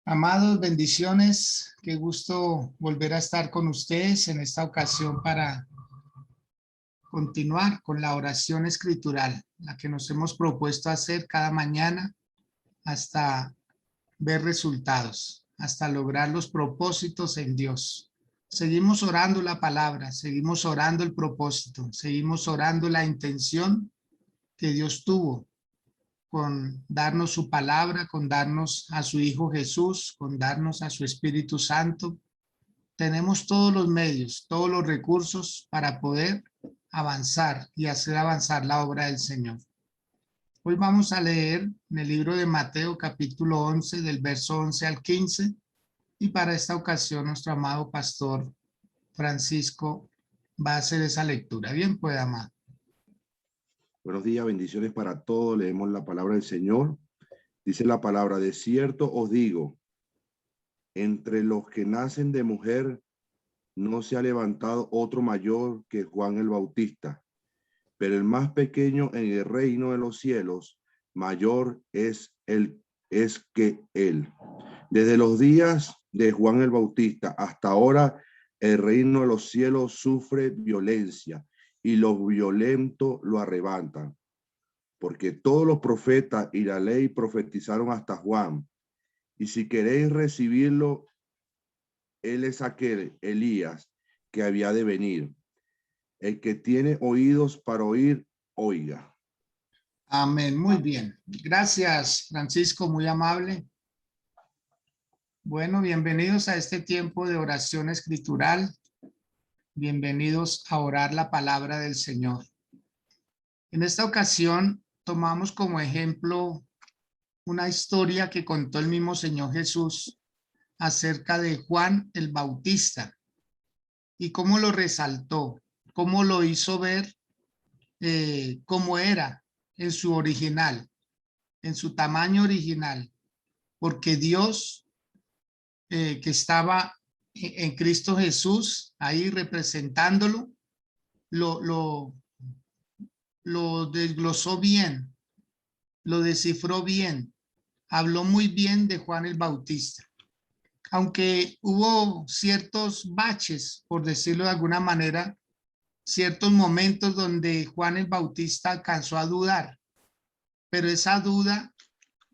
Amados, bendiciones. Qué gusto volver a estar con ustedes en esta ocasión para continuar con la oración escritural, la que nos hemos propuesto hacer cada mañana hasta ver resultados, hasta lograr los propósitos en Dios. Seguimos orando la palabra, seguimos orando el propósito, seguimos orando la intención que Dios tuvo con darnos su palabra, con darnos a su Hijo Jesús, con darnos a su Espíritu Santo. Tenemos todos los medios, todos los recursos para poder avanzar y hacer avanzar la obra del Señor. Hoy vamos a leer en el libro de Mateo capítulo 11 del verso 11 al 15 y para esta ocasión nuestro amado pastor Francisco va a hacer esa lectura. Bien, pues, amado. Buenos días, bendiciones para todos. Leemos la palabra del Señor. Dice la palabra: de cierto os digo, entre los que nacen de mujer no se ha levantado otro mayor que Juan el Bautista, pero el más pequeño en el reino de los cielos mayor es que él. Desde los días de Juan el Bautista hasta ahora el reino de los cielos sufre violencia y los violentos lo arrebatan. Porque todos los profetas y la ley profetizaron hasta Juan. Y si queréis recibirlo, él es aquel Elías que había de venir. El que tiene oídos para oír, oiga. Amén, muy bien. Gracias, Francisco, muy amable. Bueno, bienvenidos a este tiempo de oración escritural. Bienvenidos a orar la palabra del Señor. En esta ocasión tomamos como ejemplo una historia que contó el mismo Señor Jesús acerca de Juan el Bautista y cómo lo resaltó, cómo lo hizo ver cómo era en su original, en su tamaño original, porque Dios que estaba en Cristo Jesús, ahí representándolo, lo desglosó bien, lo descifró bien, habló muy bien de Juan el Bautista. Aunque hubo ciertos baches, por decirlo de alguna manera, ciertos momentos donde Juan el Bautista alcanzó a dudar, pero esa duda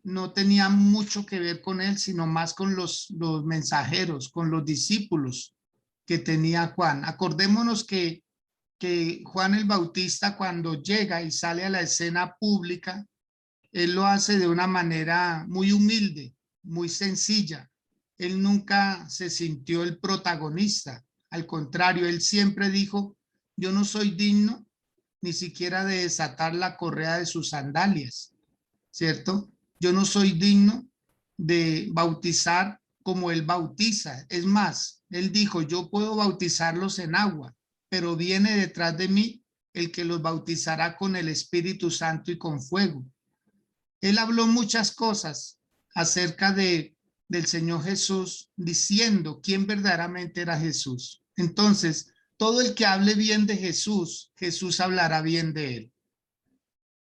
no tenía mucho que ver con él, sino más con los mensajeros, con los discípulos que tenía Juan. Acordémonos que Juan el Bautista, cuando llega y sale a la escena pública, él lo hace de una manera muy humilde, muy sencilla. Él nunca se sintió el protagonista. Al contrario, él siempre dijo: yo no soy digno ni siquiera de desatar la correa de sus sandalias, ¿cierto? Yo no soy digno de bautizar como él bautiza. Es más, él dijo: yo puedo bautizarlos en agua, pero viene detrás de mí el que los bautizará con el Espíritu Santo y con fuego. Él habló muchas cosas acerca del Señor Jesús, diciendo quién verdaderamente era Jesús. Entonces, todo el que hable bien de Jesús, Jesús hablará bien de él.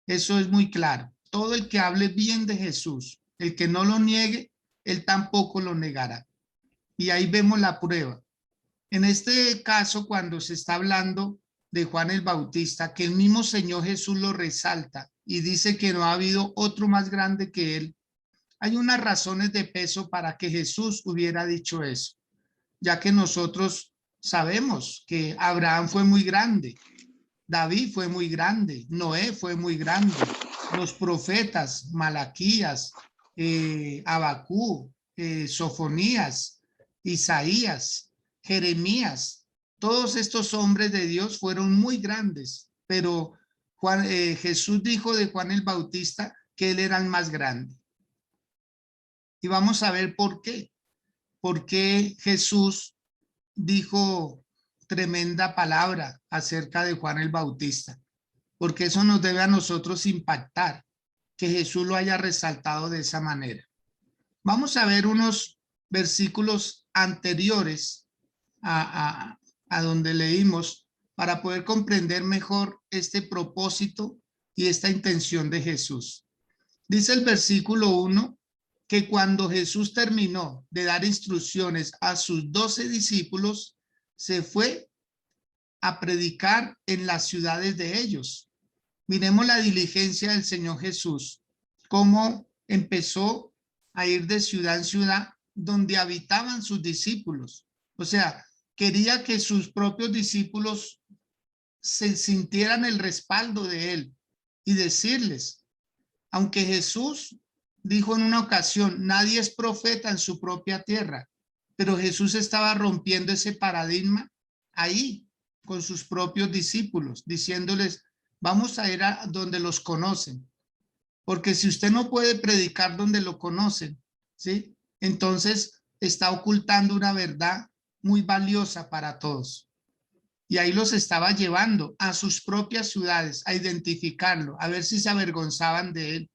Eso es muy claro. Todo el que hable bien de Jesús, el que no lo niegue, él tampoco lo negará. Y ahí vemos la prueba. En este caso, cuando se está hablando de Juan el Bautista, que el mismo Señor Jesús lo resalta y dice que no ha habido otro más grande que él, hay unas razones de peso para que Jesús hubiera dicho eso, ya que nosotros sabemos que Abraham fue muy grande, David fue muy grande, Noé fue muy grande, los profetas, Malaquías, Abacú, Sofonías, Isaías, Jeremías, todos estos hombres de Dios fueron muy grandes, pero Jesús dijo de Juan el Bautista que él era el más grande. Y vamos a ver por qué. ¿Por qué Jesús dijo tremenda palabra acerca de Juan el Bautista? Porque eso nos debe a nosotros impactar, que Jesús lo haya resaltado de esa manera. Vamos a ver unos versículos anteriores a donde leímos para poder comprender mejor este propósito y esta intención de Jesús. Dice el versículo 1 que cuando Jesús terminó de dar instrucciones a sus 12 discípulos, se fue a predicar en las ciudades de ellos. Miremos la diligencia del Señor Jesús, cómo empezó a ir de ciudad en ciudad donde habitaban sus discípulos. O sea, quería que sus propios discípulos se sintieran el respaldo de él y decirles, aunque Jesús dijo en una ocasión, nadie es profeta en su propia tierra, pero Jesús estaba rompiendo ese paradigma ahí con sus propios discípulos, diciéndoles, vamos a ir a donde los conocen, porque si usted no puede predicar donde lo conocen, ¿sí? Entonces está ocultando una verdad muy valiosa para todos. Y ahí los estaba llevando a sus propias ciudades, a identificarlo, a ver si se avergonzaban de él,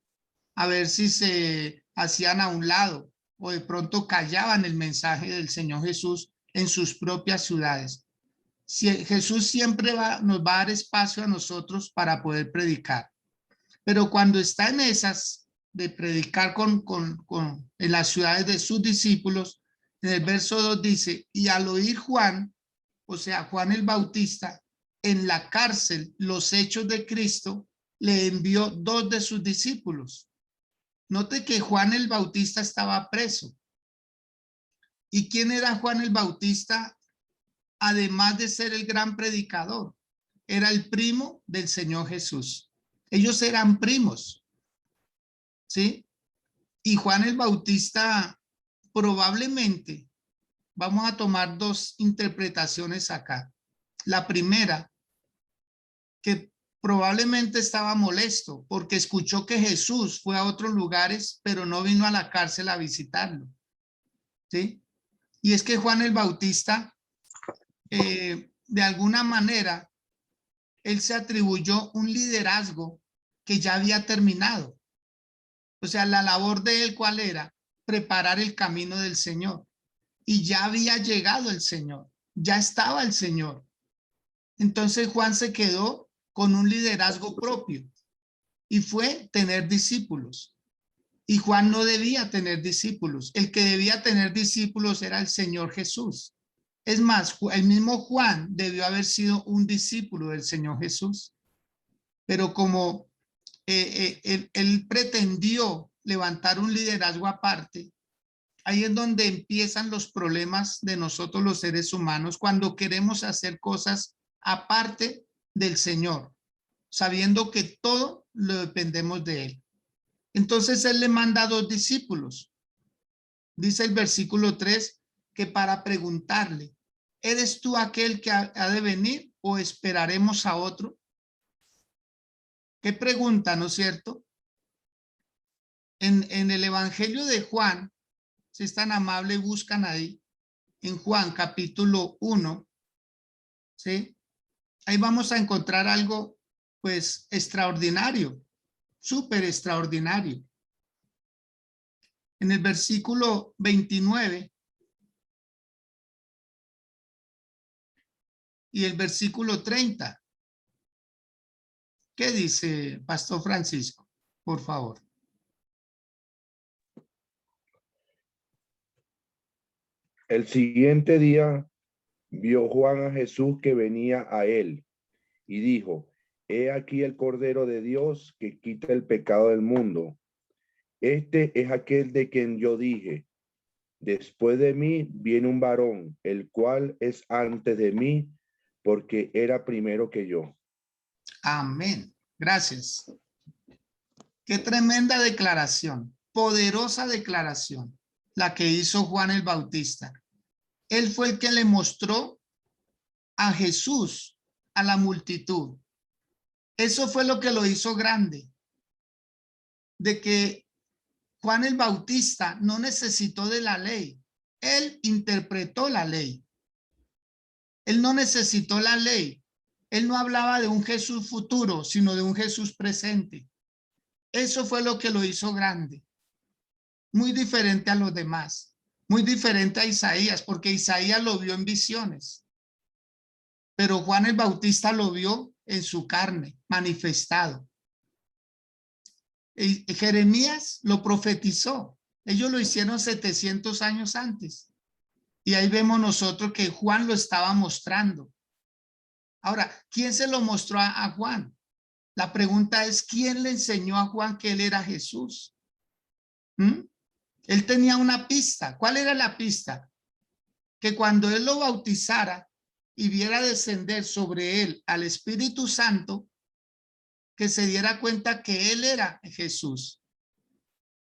a ver si se hacían a un lado o de pronto callaban el mensaje del Señor Jesús en sus propias ciudades. Si Jesús siempre nos va a dar espacio a nosotros para poder predicar, pero cuando está en esas de predicar en las ciudades de sus discípulos, en el verso 2 dice, y al oír Juan, o sea, Juan el Bautista, en la cárcel los hechos de Cristo, le envió 2 de sus discípulos. Note que Juan el Bautista estaba preso. ¿Y quién era Juan el Bautista? Además de ser el gran predicador, era el primo del Señor Jesús. Ellos eran primos, ¿sí? Y Juan el Bautista probablemente, vamos a tomar 2 interpretaciones acá. La primera, que probablemente estaba molesto porque escuchó que Jesús fue a otros lugares, pero no vino a la cárcel a visitarlo, ¿sí? Y es que Juan el Bautista, de alguna manera, él se atribuyó un liderazgo que ya había terminado. O sea, la labor de él, ¿cuál era? Preparar el camino del Señor. Y ya había llegado el Señor, ya estaba el Señor. Entonces Juan se quedó con un liderazgo propio y fue tener discípulos. Y Juan no debía tener discípulos. El que debía tener discípulos era el Señor Jesús. Es más, el mismo Juan debió haber sido un discípulo del Señor Jesús. Pero como él pretendió levantar un liderazgo aparte, ahí es donde empiezan los problemas de nosotros los seres humanos cuando queremos hacer cosas aparte del Señor, sabiendo que todo lo dependemos de él. Entonces él le manda a 2 discípulos. Dice el versículo 3 que para preguntarle, ¿eres tú aquel que ha de venir o esperaremos a otro? ¿Qué pregunta, no es cierto? En el Evangelio de Juan, si es tan amable, buscan ahí, en Juan capítulo 1, ¿sí? Ahí vamos a encontrar algo, pues, extraordinario, súper extraordinario. En el versículo 29 y el versículo 30. ¿Qué dice Pastor Francisco? Por favor. El siguiente día vio Juan a Jesús que venía a él y dijo, he aquí el Cordero de Dios que quita el pecado del mundo. Este es aquel de quien yo dije, después de mí viene un varón, el cual es antes de mí, porque era primero que yo. Amén. Gracias. Qué tremenda declaración, poderosa declaración, la que hizo Juan el Bautista. Él fue el que le mostró a Jesús a la multitud. Eso fue lo que lo hizo grande, de que Juan el Bautista no necesitó de la ley. Él interpretó la ley. Él no necesitó la ley. Él no hablaba de un Jesús futuro, sino de un Jesús presente. Eso fue lo que lo hizo grande. Muy diferente a los demás. Muy diferente a Isaías, porque Isaías lo vio en visiones. Pero Juan el Bautista lo vio en su carne, manifestado. Y Jeremías lo profetizó. Ellos lo hicieron 700 años antes. Y ahí vemos nosotros que Juan lo estaba mostrando. Ahora, ¿quién se lo mostró a Juan? La pregunta es, ¿quién le enseñó a Juan que él era Jesús? Él tenía una pista. ¿Cuál era la pista? Que cuando él lo bautizara y viera descender sobre él al Espíritu Santo, que se diera cuenta que él era Jesús.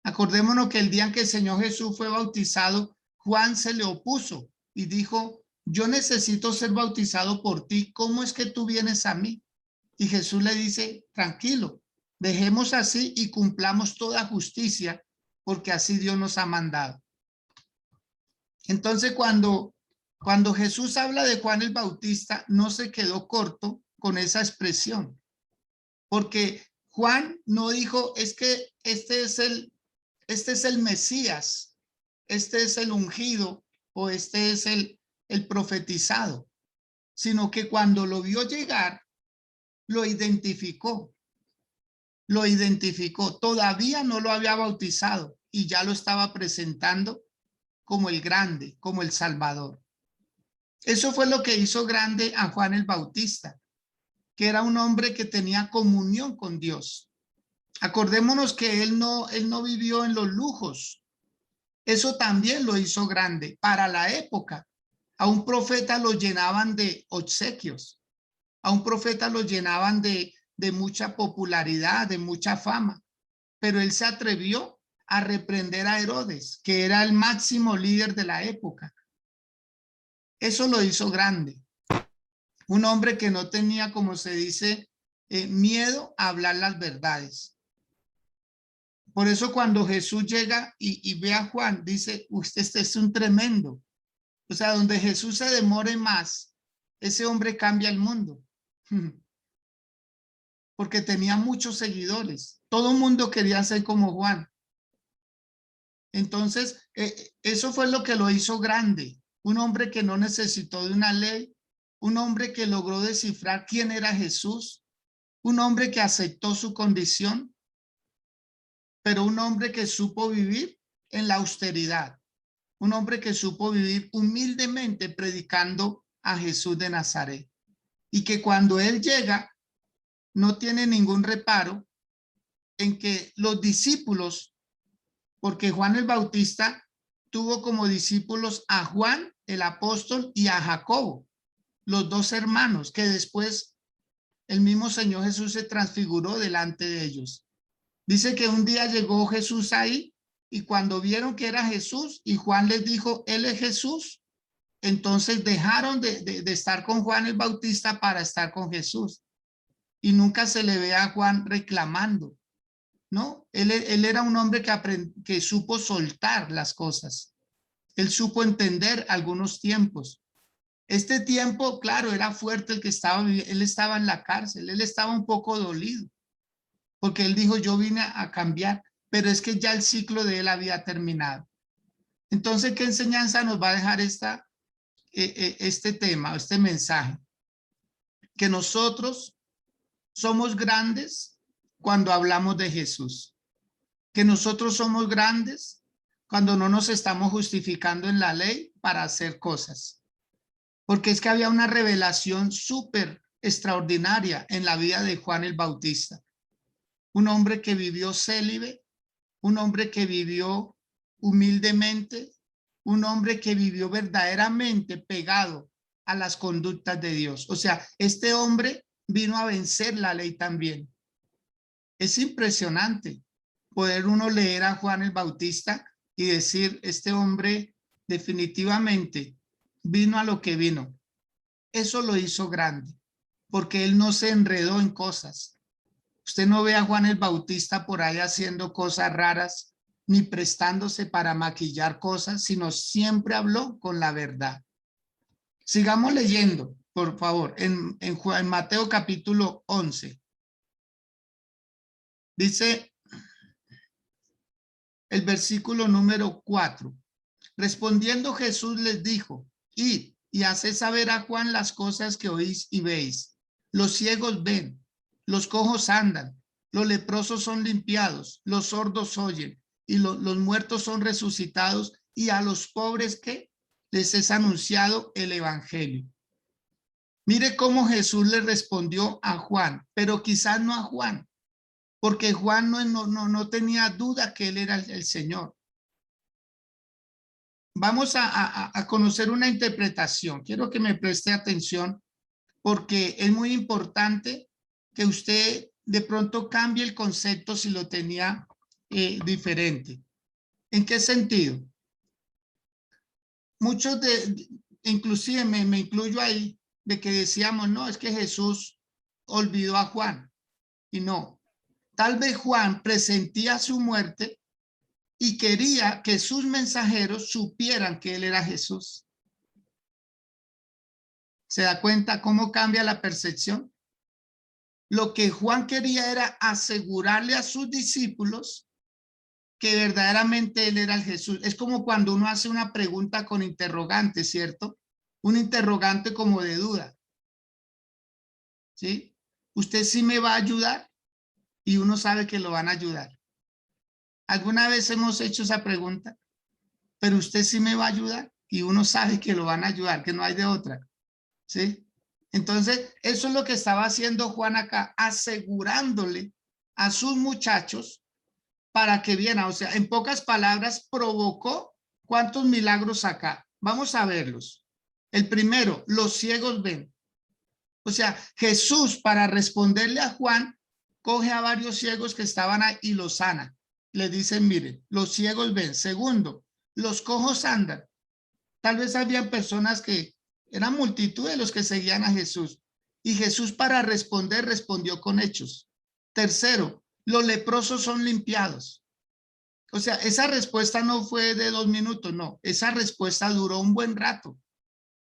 Acordémonos que el día en que el Señor Jesús fue bautizado, Juan se le opuso y dijo, yo necesito ser bautizado por ti, ¿cómo es que tú vienes a mí? Y Jesús le dice, tranquilo, dejemos así y cumplamos toda justicia, porque así Dios nos ha mandado. Entonces, cuando Jesús habla de Juan el Bautista, no se quedó corto con esa expresión, porque Juan no dijo, es que este es el Mesías, este es el ungido o este es el profetizado, sino que cuando lo vio llegar, lo identificó. Todavía no lo había bautizado y ya lo estaba presentando como el grande, como el Salvador. Eso fue lo que hizo grande a Juan el Bautista, que era un hombre que tenía comunión con Dios. Acordémonos que él no vivió en los lujos. Eso también lo hizo grande. Para la época, a un profeta lo llenaban de obsequios, a un profeta lo llenaban de mucha popularidad, de mucha fama, pero él se atrevió a reprender a Herodes, que era el máximo líder de la época. Eso lo hizo grande. Un hombre que no tenía, como se dice, miedo a hablar las verdades. Por eso cuando Jesús llega y ve a Juan, dice, usted este es un tremendo. O sea, donde Jesús se demore más, ese hombre cambia el mundo. Porque tenía muchos seguidores. Todo el mundo quería ser como Juan. Entonces, eso fue lo que lo hizo grande. Un hombre que no necesitó de una ley, un hombre que logró descifrar quién era Jesús, un hombre que aceptó su condición, pero un hombre que supo vivir en la austeridad, un hombre que supo vivir humildemente predicando a Jesús de Nazaret. Y que cuando él llega, no tiene ningún reparo en que los discípulos, porque Juan el Bautista tuvo como discípulos a Juan el apóstol y a Jacobo, los dos hermanos, que después el mismo Señor Jesús se transfiguró delante de ellos. Dice que un día llegó Jesús ahí y cuando vieron que era Jesús y Juan les dijo, él es Jesús, entonces dejaron de estar con Juan el Bautista para estar con Jesús. Y nunca se le ve a Juan reclamando, ¿no? Él era un hombre que supo soltar las cosas. Él supo entender algunos tiempos. Este tiempo, claro, era fuerte el que estaba, él estaba en la cárcel, él estaba un poco dolido, porque él dijo, yo vine a cambiar, pero es que ya el ciclo de él había terminado. Entonces, ¿qué enseñanza nos va a dejar este tema, este mensaje? Que nosotros somos grandes cuando hablamos de Jesús, que nosotros somos grandes cuando no nos estamos justificando en la ley para hacer cosas, porque es que había una revelación súper extraordinaria en la vida de Juan el Bautista, un hombre que vivió célibe, un hombre que vivió humildemente, un hombre que vivió verdaderamente pegado a las conductas de Dios. O sea, este hombre vino a vencer la ley también. Es impresionante poder uno leer a Juan el Bautista y decir, este hombre definitivamente vino a lo que vino. Eso lo hizo grande, porque él no se enredó en cosas. Usted no ve a Juan el Bautista por ahí haciendo cosas raras, ni prestándose para maquillar cosas, sino siempre habló con la verdad. Sigamos leyendo, por favor, en Mateo capítulo 11. Dice el versículo número 4. Respondiendo Jesús les dijo, id y haced saber a Juan las cosas que oís y veis. Los ciegos ven, los cojos andan, los leprosos son limpiados, los sordos oyen, y los muertos son resucitados, y a los pobres que les es anunciado el evangelio. Mire cómo Jesús le respondió a Juan, pero quizás no a Juan, porque Juan no tenía duda que él era el Señor. Vamos a conocer una interpretación. Quiero que me preste atención porque es muy importante que usted de pronto cambie el concepto si lo tenía diferente. ¿En qué sentido? Muchos inclusive me incluyo ahí, de que decíamos, no, es que Jesús olvidó a Juan. Y no, tal vez Juan presentía su muerte y quería que sus mensajeros supieran que él era Jesús. ¿Se da cuenta cómo cambia la percepción? Lo que Juan quería era asegurarle a sus discípulos que verdaderamente él era el Jesús. Es como cuando uno hace una pregunta con interrogante, ¿cierto? Un interrogante como de duda. ¿Sí? ¿Usted sí me va a ayudar? Y uno sabe que lo van a ayudar. ¿Alguna vez hemos hecho esa pregunta? Pero usted sí me va a ayudar, y uno sabe que lo van a ayudar, que no hay de otra. ¿Sí? Entonces, eso es lo que estaba haciendo Juan acá, asegurándole a sus muchachos para que vieran. O sea, en pocas palabras, provocó ¿cuántos milagros acá? Vamos a verlos. El primero, los ciegos ven. O sea, Jesús, para responderle a Juan, coge a varios ciegos que estaban ahí y los sana. Le dicen, miren, los ciegos ven. Segundo, los cojos andan. Tal vez habían personas que eran multitud de los que seguían a Jesús. Y Jesús, para responder, respondió con hechos. Tercero, los leprosos son limpiados. O sea, esa respuesta no fue de 2 minutos, no. Esa respuesta duró un buen rato.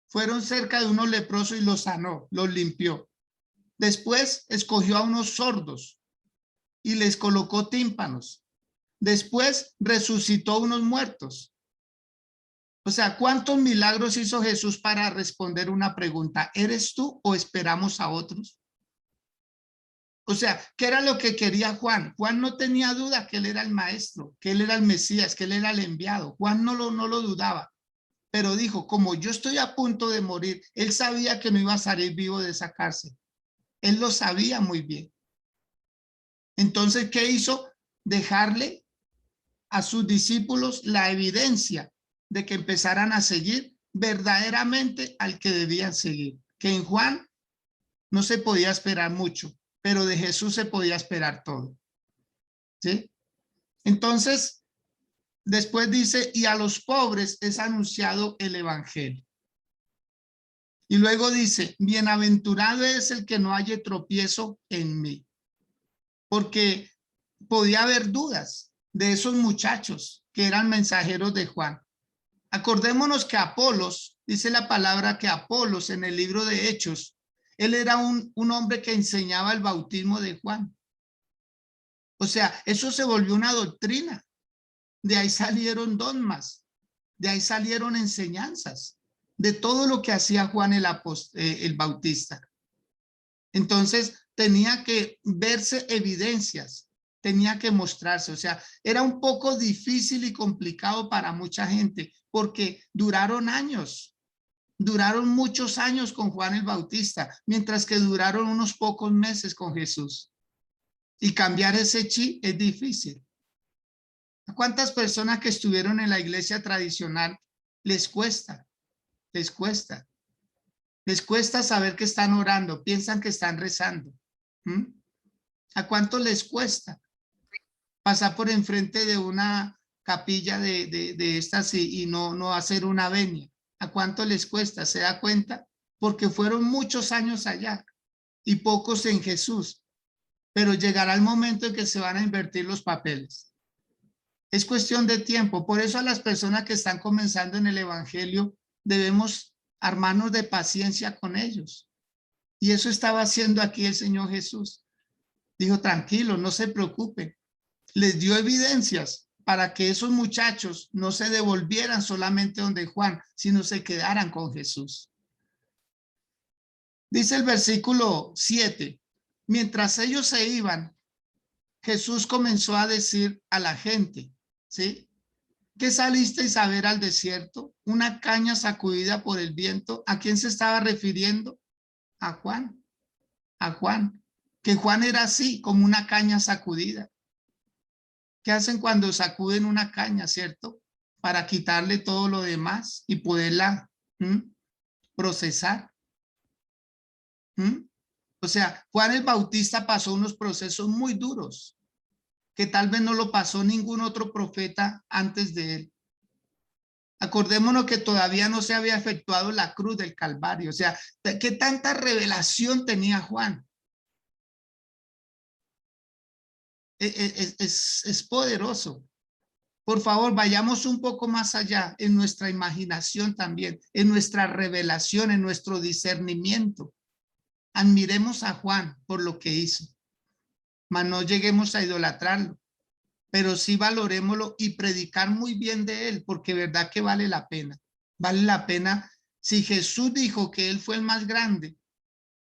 Fueron cerca de unos leprosos y los sanó, los limpió. Después escogió a unos sordos y les colocó tímpanos. Después resucitó a unos muertos. O sea, ¿cuántos milagros hizo Jesús para responder una pregunta? ¿Eres tú o esperamos a otros? O sea, ¿qué era lo que quería Juan? Juan no tenía duda que él era el maestro, que él era el Mesías, que él era el enviado. Juan no lo dudaba, pero dijo, como yo estoy a punto de morir, él sabía que no iba a salir vivo de esa cárcel. Él lo sabía muy bien. Entonces, ¿qué hizo? Dejarle a sus discípulos la evidencia de que empezaran a seguir verdaderamente al que debían seguir. Que en Juan no se podía esperar mucho, pero de Jesús se podía esperar todo. ¿Sí? Entonces, después dice, y a los pobres es anunciado el evangelio. Y luego dice, bienaventurado es el que no haya tropiezo en mí. Porque podía haber dudas de esos muchachos que eran mensajeros de Juan. Acordémonos que Apolos, dice la palabra que Apolos en el libro de Hechos, él era un hombre que enseñaba el bautismo de Juan. O sea, eso se volvió una doctrina. De ahí salieron dogmas, de ahí salieron enseñanzas, de todo lo que hacía Juan el Bautista. Entonces, tenía que verse evidencias, tenía que mostrarse. O sea, era un poco difícil y complicado para mucha gente porque duraron años, duraron muchos años con Juan el Bautista, mientras que duraron unos pocos meses con Jesús. Y cambiar ese chip es difícil. ¿A cuántas personas que estuvieron en la iglesia tradicional les cuesta? Les cuesta. Les cuesta saber que están orando, piensan que están rezando. ¿A cuánto les cuesta pasar por enfrente de una capilla de estas y no hacer una venia? ¿A cuánto les cuesta? ¿Se da cuenta? Porque fueron muchos años allá y pocos en Jesús. Pero llegará el momento en que se van a invertir los papeles. Es cuestión de tiempo. Por eso a las personas que están comenzando en el evangelio debemos armarnos de paciencia con ellos. Y eso estaba haciendo aquí el Señor Jesús. Dijo, tranquilo, no se preocupen. Les dio evidencias para que esos muchachos no se devolvieran solamente donde Juan, sino se quedaran con Jesús. Dice el versículo 7, mientras ellos se iban, Jesús comenzó a decir a la gente, ¿sí? ¿Qué salisteis a ver al desierto? Una caña sacudida por el viento. ¿A quién se estaba refiriendo? A Juan. A Juan. Que Juan era así, como una caña sacudida. ¿Qué hacen cuando sacuden una caña, cierto? Para quitarle todo lo demás y poderla procesar. O sea, Juan el Bautista pasó unos procesos muy duros que tal vez no lo pasó ningún otro profeta antes de él. Acordémonos que todavía no se había efectuado la cruz del Calvario. O sea, ¿qué tanta revelación tenía Juan? Es poderoso. Por favor, vayamos un poco más allá en nuestra imaginación también, en nuestra revelación, en nuestro discernimiento. Admiremos a Juan por lo que hizo, mas no lleguemos a idolatrarlo, pero sí valorémoslo y predicar muy bien de él, porque verdad que vale la pena. Vale la pena. Si Jesús dijo que él fue el más grande,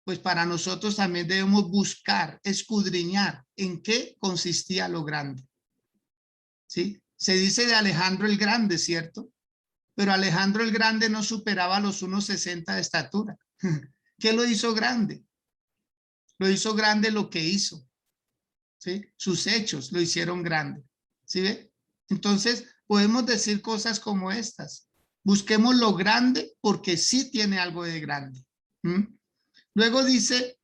pues para nosotros también debemos buscar, escudriñar en qué consistía lo grande. ¿Sí? Se dice de Alejandro el Grande, ¿cierto? Pero Alejandro el Grande no superaba los 1,60 de estatura. ¿Qué lo hizo grande? Lo hizo grande lo que hizo, ¿sí? Sus hechos lo hicieron grande, ¿sí ve? Entonces, podemos decir cosas como estas. Busquemos lo grande porque sí tiene algo de grande. Luego dice,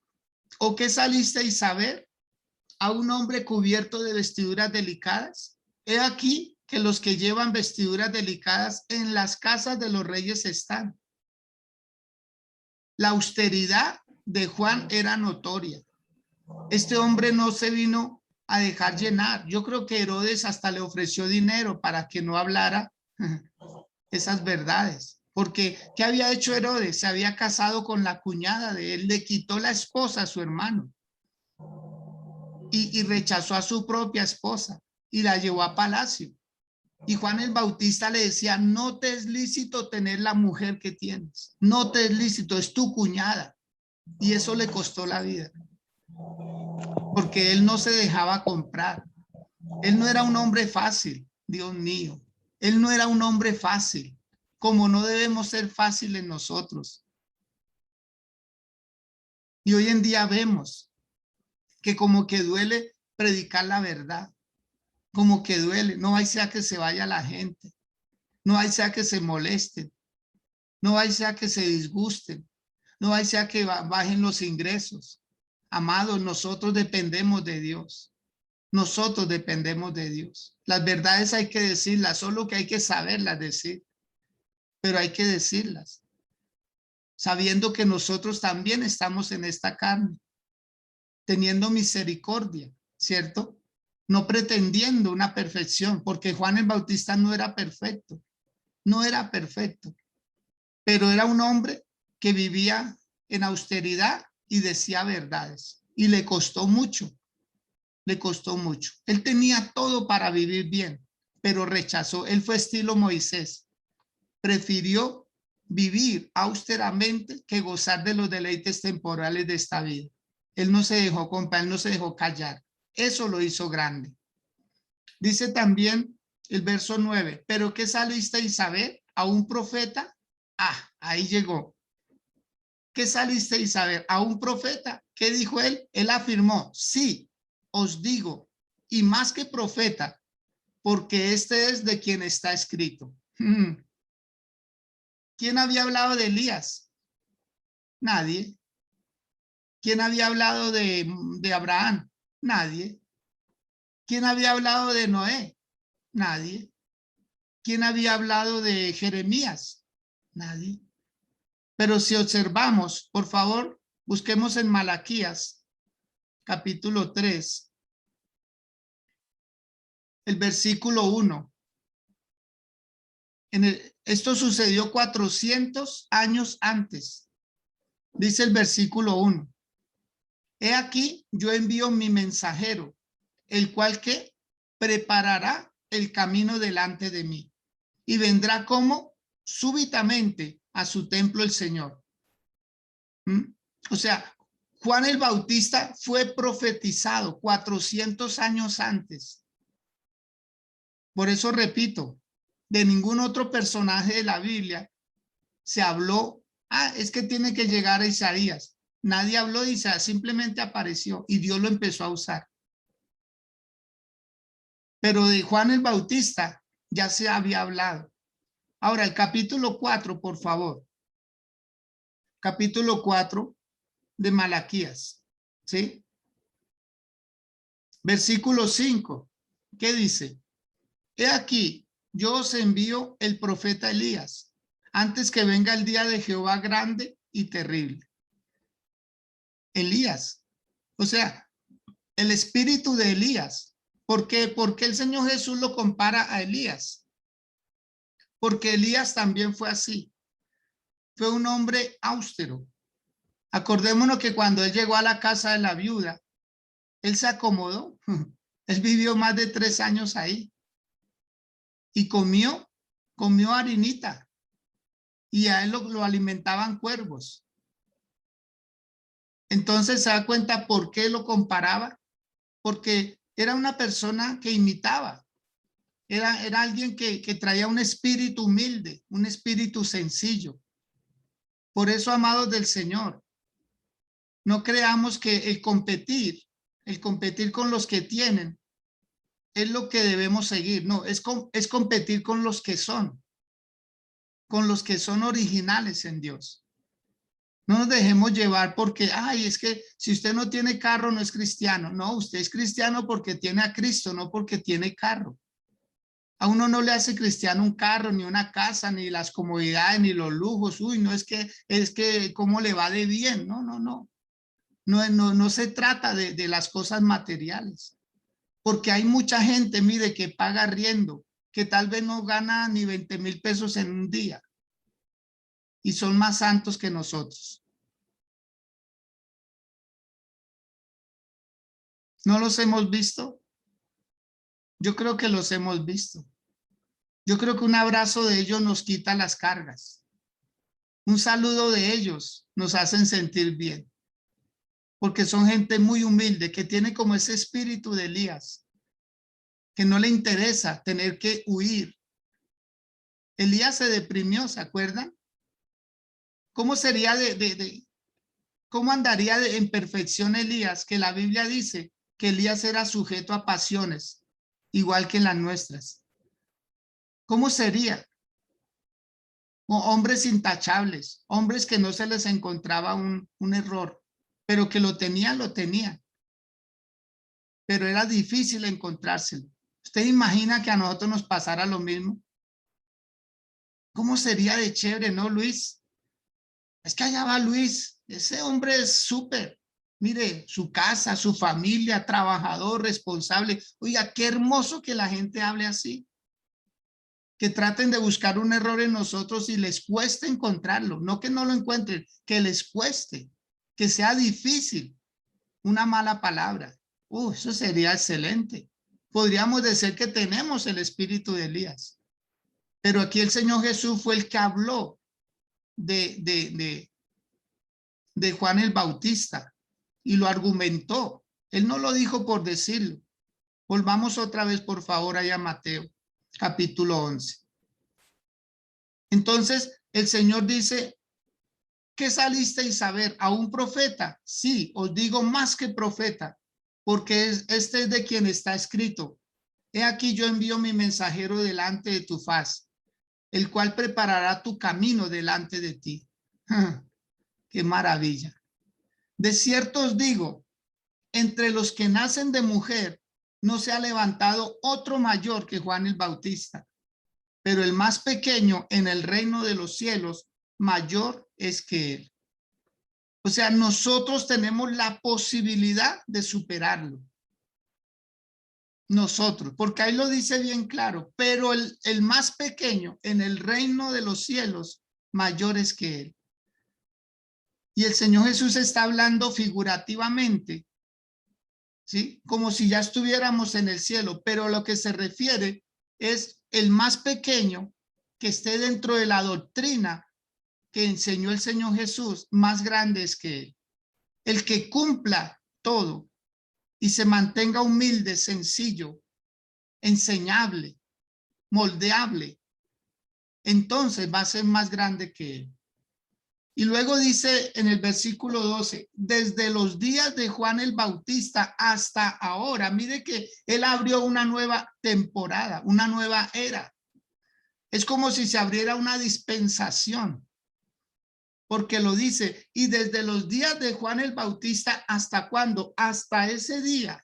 ¿o qué salisteis a ver? A un hombre cubierto de vestiduras delicadas. He aquí que los que llevan vestiduras delicadas en las casas de los reyes están. La austeridad de Juan era notoria. Este hombre no se vino a dejar llenar. Yo creo que Herodes hasta le ofreció dinero para que no hablara esas verdades. Porque, ¿qué había hecho Herodes? Se había casado con la cuñada de él, le quitó la esposa a su hermano y rechazó a su propia esposa y la llevó a palacio. Y Juan el Bautista le decía, no te es lícito tener la mujer que tienes, no te es lícito, es tu cuñada. Y eso le costó la vida, porque él no se dejaba comprar. Él no era un hombre fácil, Dios mío. Él no era un hombre fácil, como no debemos ser fáciles nosotros. Y hoy en día vemos que como que duele predicar la verdad, como que duele, no hay sea que se vaya la gente, no hay sea que se molesten, no hay sea que se disgusten, no hay sea que bajen los ingresos. Amados, nosotros dependemos de Dios. Nosotros dependemos de Dios. Las verdades hay que decirlas, solo que hay que saberlas decir, pero hay que decirlas, sabiendo que nosotros también estamos en esta carne, teniendo misericordia, ¿cierto? No pretendiendo una perfección, porque Juan el Bautista no era perfecto, no era perfecto, pero era un hombre que vivía en austeridad y decía verdades, y le costó mucho. Le costó mucho. Él tenía todo para vivir bien, pero rechazó. Él fue estilo Moisés. Prefirió vivir austeramente que gozar de los deleites temporales de esta vida. Él no se dejó comprar, él no se dejó callar. Eso lo hizo grande. Dice también el verso 9, ¿pero qué salisteis a ver? ¿A un profeta? Ah, ahí llegó. ¿Qué salisteis a ver? ¿A un profeta? ¿Qué dijo él? Él afirmó, sí, os digo, y más que profeta, porque este es de quien está escrito. ¿Quién había hablado de Elías? Nadie. ¿Quién había hablado de Abraham? Nadie. ¿Quién había hablado de Noé? Nadie. ¿Quién había hablado de Jeremías? Nadie. Pero si observamos, por favor, busquemos en Malaquías, capítulo 3, el versículo 1. Esto sucedió 400 años antes. Dice el versículo 1. He aquí, yo envío mi mensajero, el cual que preparará el camino delante de mí. Y vendrá como súbitamente a su templo el Señor. O sea, Juan el Bautista fue profetizado 400 años antes. Por eso repito, de ningún otro personaje de la Biblia se habló, es que tiene que llegar a Isaías. Nadie habló de Isaías, simplemente apareció y Dios lo empezó a usar. Pero de Juan el Bautista ya se había hablado. Ahora, el capítulo 4, por favor. Capítulo 4 de Malaquías, ¿sí? Versículo 5, ¿qué dice? He aquí, yo os envío el profeta Elías, antes que venga el día de Jehová grande y terrible. Elías, o sea, el espíritu de Elías. ¿Por qué? Porque el Señor Jesús lo compara a Elías. Porque Elías también fue así. Fue un hombre austero. Acordémonos que cuando él llegó a la casa de la viuda, él se acomodó. Él vivió más de 3 años ahí. Y comió harinita. Y a él lo alimentaban cuervos. Entonces se da cuenta por qué lo comparaba. Porque era una persona que imitaba. Era alguien que traía un espíritu humilde, un espíritu sencillo. Por eso, amados del Señor, no creamos que el competir con los que tienen, es lo que debemos seguir. No, es competir con los que son originales en Dios. No nos dejemos llevar porque, es que si usted no tiene carro, no es cristiano. No, usted es cristiano porque tiene a Cristo, no porque tiene carro. A uno no le hace cristiano un carro, ni una casa, ni las comodidades, ni los lujos. Uy, no es que cómo le va de bien. No, no, no. No se trata de las cosas materiales. Porque hay mucha gente, mire, que paga arriendo, que tal vez no gana ni 20,000 pesos en un día. Y son más santos que nosotros. ¿No los hemos visto? Yo creo que los hemos visto. Yo creo que un abrazo de ellos nos quita las cargas. Un saludo de ellos nos hacen sentir bien. Porque son gente muy humilde, que tiene como ese espíritu de Elías, que no le interesa tener que huir. Elías se deprimió, ¿se acuerdan? ¿Cómo sería cómo andaría en perfección Elías? Que la Biblia dice que Elías era sujeto a pasiones, igual que las nuestras. ¿Cómo sería? Hombres intachables, hombres que no se les encontraba un error, pero que lo tenían. Pero era difícil encontrárselo. ¿Usted imagina que a nosotros nos pasara lo mismo? ¿Cómo sería de chévere, no, Luis? Es que allá va Luis, ese hombre es súper. Mire, su casa, su familia, trabajador, responsable. Oiga, qué hermoso que la gente hable así. Que traten de buscar un error en nosotros y les cueste encontrarlo. No que no lo encuentren, que les cueste, que sea difícil una mala palabra. Eso sería excelente. Podríamos decir que tenemos el espíritu de Elías. Pero aquí el Señor Jesús fue el que habló de Juan el Bautista y lo argumentó. Él no lo dijo por decirlo. Volvamos otra vez, por favor, allá a Mateo, capítulo 11. Entonces, el Señor dice, ¿qué salisteis a ver? ¿A un profeta? Sí, os digo más que profeta, porque este es de quien está escrito. He aquí yo envío mi mensajero delante de tu faz, el cual preparará tu camino delante de ti. ¡Qué maravilla! De cierto os digo, entre los que nacen de mujer, no se ha levantado otro mayor que Juan el Bautista, pero el más pequeño en el reino de los cielos, mayor es que él. O sea, nosotros tenemos la posibilidad de superarlo. Nosotros, porque ahí lo dice bien claro, pero el más pequeño en el reino de los cielos, mayor es que él. Y el Señor Jesús está hablando figurativamente, ¿sí? Como si ya estuviéramos en el cielo, pero lo que se refiere es el más pequeño que esté dentro de la doctrina que enseñó el Señor Jesús, más grande es que él. El que cumpla todo y se mantenga humilde, sencillo, enseñable, moldeable, entonces va a ser más grande que él. Y luego dice en el versículo 12, desde los días de Juan el Bautista hasta ahora, mire que él abrió una nueva temporada, una nueva era. Es como si se abriera una dispensación, porque lo dice, y desde los días de Juan el Bautista, ¿hasta cuándo? Hasta ese día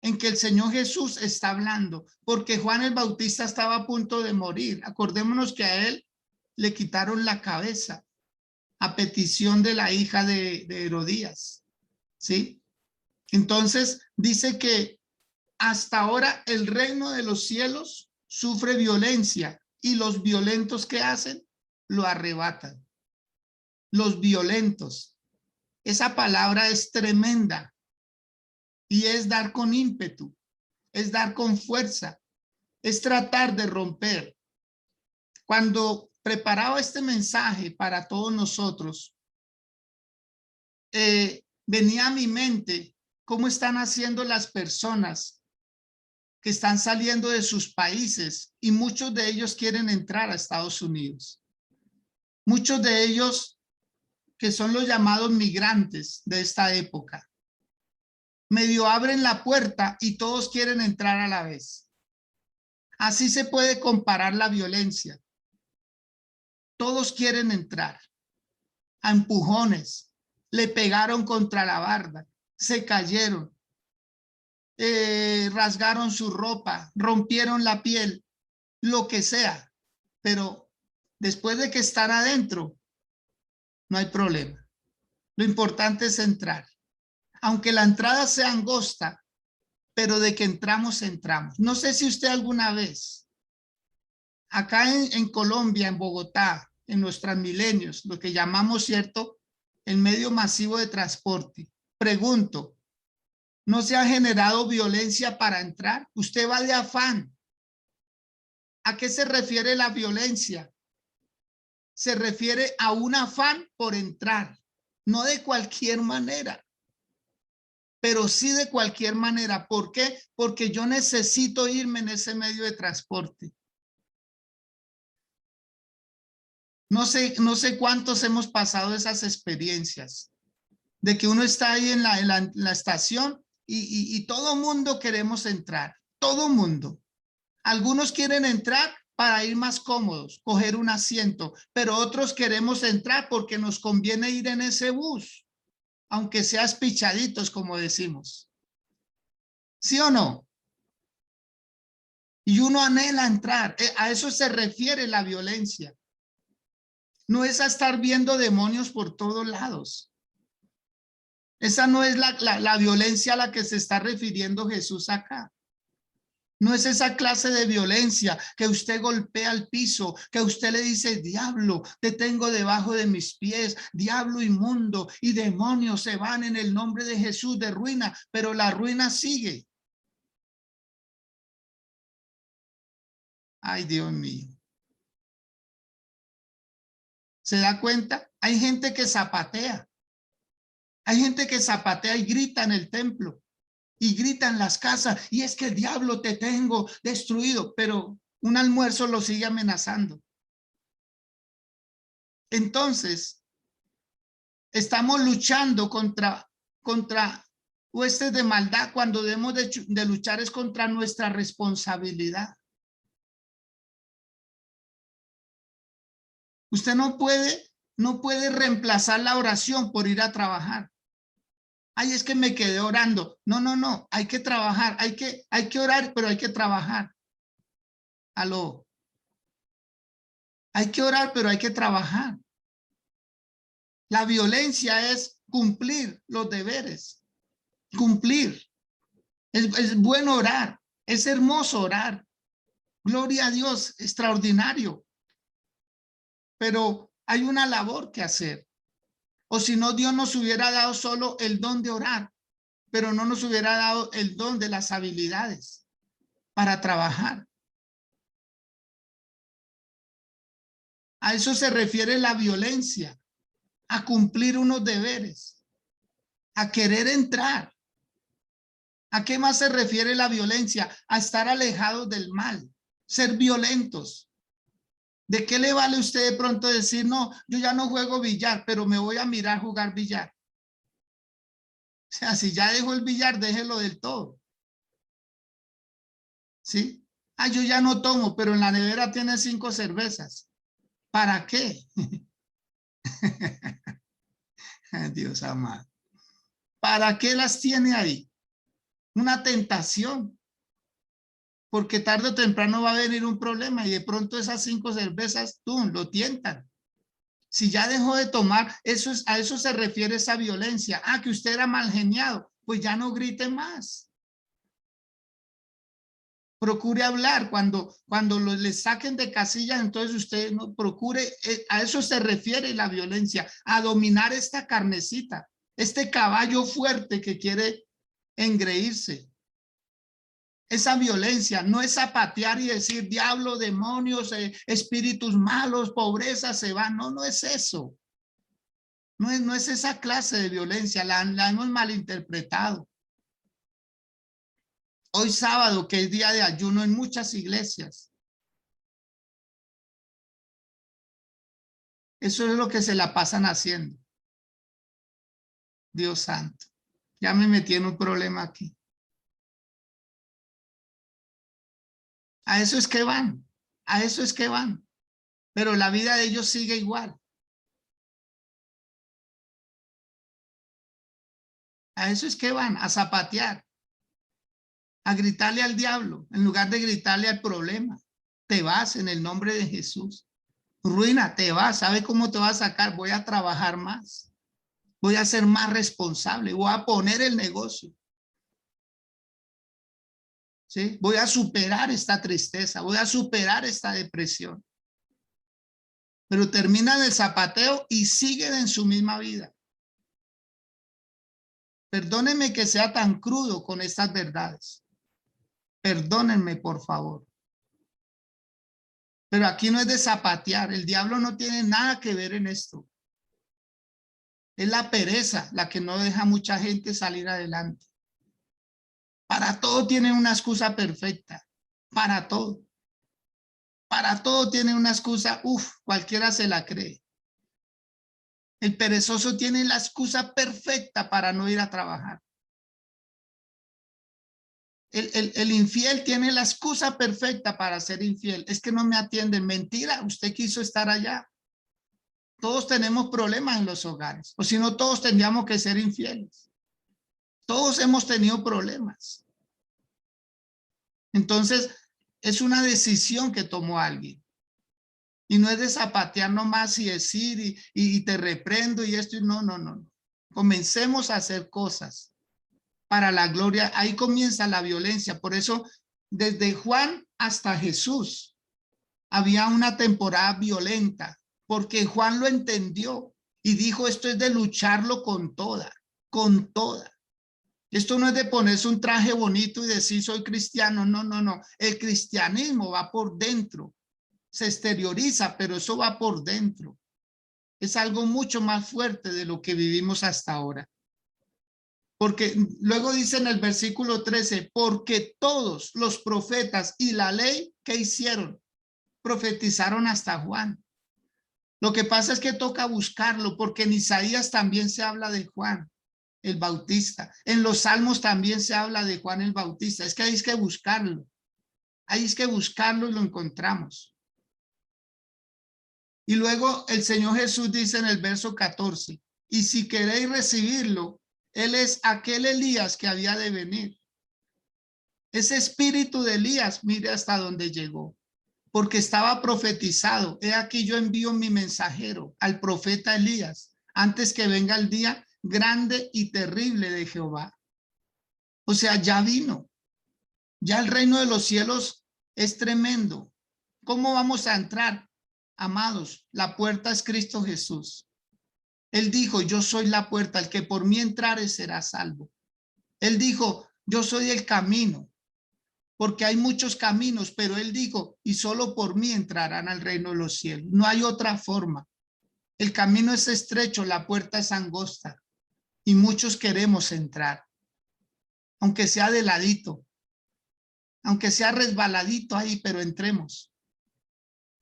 en que el Señor Jesús está hablando, porque Juan el Bautista estaba a punto de morir. Acordémonos que a él le quitaron la cabeza a petición de la hija de Herodías, ¿sí? Entonces dice que hasta ahora el reino de los cielos sufre violencia y los violentos que hacen lo arrebatan. Los violentos. Esa palabra es tremenda y es dar con ímpetu, es dar con fuerza, es tratar de romper. Cuando preparaba este mensaje para todos nosotros, venía a mi mente cómo están haciendo las personas que están saliendo de sus países y muchos de ellos quieren entrar a Estados Unidos. Muchos de ellos que son los llamados migrantes de esta época. Medio abren la puerta y todos quieren entrar a la vez. Así se puede comparar la violencia. Todos quieren entrar a empujones. Le pegaron contra la barda, se cayeron, rasgaron su ropa, rompieron la piel, lo que sea. Pero después de que están adentro, no hay problema. Lo importante es entrar. Aunque la entrada sea angosta, pero de que entramos, entramos. No sé si usted alguna vez, acá en Colombia, en Bogotá, en los Transmilenios, lo que llamamos, ¿cierto?, el medio masivo de transporte. Pregunto, ¿no se ha generado violencia para entrar? Usted va de afán. ¿A qué se refiere la violencia? Se refiere a un afán por entrar, no de cualquier manera, pero sí de cualquier manera. ¿Por qué? Porque yo necesito irme en ese medio de transporte. No sé cuántos hemos pasado esas experiencias de que uno está ahí en la estación y todo mundo queremos entrar, todo mundo. Algunos quieren entrar para ir más cómodos, coger un asiento, pero otros queremos entrar porque nos conviene ir en ese bus, aunque sea pichaditos, como decimos. ¿Sí o no? Y uno anhela entrar. A eso se refiere la violencia. No es a estar viendo demonios por todos lados. Esa no es la violencia a la que se está refiriendo Jesús acá. No es esa clase de violencia que usted golpea al piso, que usted le dice, diablo, te tengo debajo de mis pies, diablo inmundo, y demonios se van en el nombre de Jesús de ruina, pero la ruina sigue. Ay, Dios mío. ¿Se da cuenta? Hay gente que zapatea. Hay gente que zapatea y grita en el templo. Y grita en las casas. Y es que el diablo te tengo destruido. Pero un almuerzo lo sigue amenazando. Entonces, estamos luchando contra huestes de maldad cuando debemos de luchar es contra nuestra responsabilidad. Usted no puede reemplazar la oración por ir a trabajar. Ay, es que me quedé orando. No, hay que trabajar, hay que orar, pero hay que trabajar. Aló. Hay que orar, pero hay que trabajar. La violencia es cumplir los deberes, cumplir. Es bueno orar, es hermoso orar. Gloria a Dios, extraordinario. Pero hay una labor que hacer. O si no, Dios nos hubiera dado solo el don de orar, pero no nos hubiera dado el don de las habilidades para trabajar. A eso se refiere la violencia, a cumplir unos deberes, a querer entrar. ¿A qué más se refiere la violencia? A estar alejados del mal. ser violentos. ¿De qué le vale a usted de pronto decir, no, yo ya no juego billar, pero me voy a mirar jugar billar? O sea, si ya dejó el billar, déjelo del todo. ¿Sí? Ah, yo ya no tomo, pero en la nevera tiene 5 cervezas. ¿Para qué? Dios amado. ¿Para qué las tiene ahí? Una tentación. Porque tarde o temprano va a venir un problema y de pronto esas 5 cervezas, tú, lo tientan. Si ya dejó de tomar, a eso se refiere esa violencia. Ah, que usted era mal geniado, pues ya no grite más. Procure hablar cuando le saquen de casillas, entonces usted no procure, a eso se refiere la violencia, a dominar esta carnecita, este caballo fuerte que quiere engreírse. Esa violencia no es zapatear y decir diablo, demonios, espíritus malos, pobreza se va. No, no es eso. No es esa clase de violencia, la hemos malinterpretado. Hoy sábado, que es día de ayuno en muchas iglesias, eso es lo que se la pasan haciendo. Dios santo, ya me metí en un problema aquí. A eso es que van, a eso es que van, pero la vida de ellos sigue igual. A eso es que van, a zapatear, a gritarle al diablo, en lugar de gritarle al problema. Te vas en el nombre de Jesús. Ruina, te vas, ¿sabe cómo te vas a sacar? Voy a trabajar más, voy a ser más responsable, voy a poner el negocio. ¿Sí? Voy a superar esta tristeza, voy a superar esta depresión. Pero terminan el zapateo y siguen en su misma vida. Perdónenme que sea tan crudo con estas verdades. Perdónenme, por favor. Pero aquí no es de zapatear. El diablo no tiene nada que ver en esto. Es la pereza la que no deja a mucha gente salir adelante. Para todo tiene una excusa perfecta. Para todo. Para todo tiene una excusa. Uf, cualquiera se la cree. El perezoso tiene la excusa perfecta para no ir a trabajar. El infiel tiene la excusa perfecta para ser infiel. Es que no me atienden. Mentira, usted quiso estar allá. Todos tenemos problemas en los hogares. O si no, todos tendríamos que ser infieles. Todos hemos tenido problemas. Entonces, es una decisión que tomó alguien. Y no es de zapatear nomás y decir y te reprendo y esto. Y no. Comencemos a hacer cosas para la gloria. Ahí comienza la violencia. Por eso, desde Juan hasta Jesús, había una temporada violenta, porque Juan lo entendió y dijo, esto es de lucharlo con toda, con toda. Esto no es de ponerse un traje bonito y decir soy cristiano. No. El cristianismo va por dentro. Se exterioriza, pero eso va por dentro. Es algo mucho más fuerte de lo que vivimos hasta ahora. Porque luego dice en el versículo 13, porque todos los profetas y la ley, ¿qué hicieron? Profetizaron hasta Juan. Lo que pasa es que toca buscarlo, porque en Isaías también se habla de Juan el Bautista. En los Salmos también se habla de Juan el Bautista. Es que hay que buscarlo. Hay que buscarlo y lo encontramos. Y luego el Señor Jesús dice en el verso 14, y si queréis recibirlo, Él es aquel Elías que había de venir. Ese espíritu de Elías, mire hasta dónde llegó, porque estaba profetizado. He aquí yo envío mi mensajero al profeta Elías, antes que venga el día grande y terrible de Jehová. O sea, ya vino. Ya el reino de los cielos es tremendo. ¿Cómo vamos a entrar? Amados, la puerta es Cristo Jesús. Él dijo, yo soy la puerta, el que por mí entrare será salvo. Él dijo, yo soy el camino, porque hay muchos caminos, pero él dijo, y solo por mí entrarán al reino de los cielos. No hay otra forma. El camino es estrecho, la puerta es angosta, y muchos queremos entrar, aunque sea de ladito. aunque sea resbaladito ahí, pero entremos.